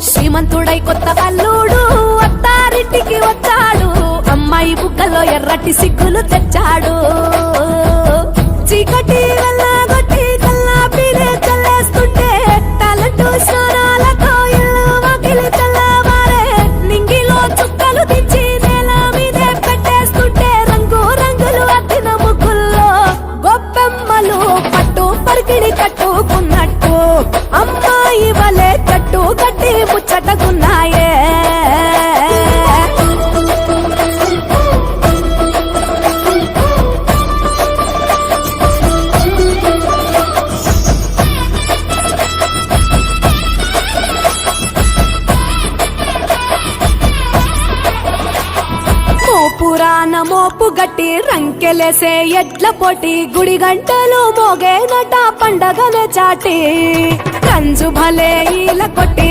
శ్రీమంతుడై కొత్త అల్లుడు అత్తారింటికి వచ్చాడు, అమ్మాయి బుగ్గలో ఎర్రటి సిగ్గులు తెచ్చాడు. చీకటి వెళ్ళగొట్టి కల్లాపినే చల్లేస్తుంటే టాలెంట్ స్నానాలతో ఇల్లు వాకిలి తెల్లవారే, నింగిలో చుక్కలు దించి నేల మీదే పెట్టేస్తుంటే రంగు రంగులు అద్దిన ముగ్గుల్లో గొప్పెమ్మలు పట్టు పరికిణి కట్టుకున్నట్టు అమ్మాయి వలే కట్టు కట్టి ముచ్చటకున్నాయే. పురాణ మోపు గట్టి రంకెలేసే ఎడ్ల పోటీ, గుడి గంటలు మోగేనట పండగనే చాటి, కంజు భలే ఈల కొట్టి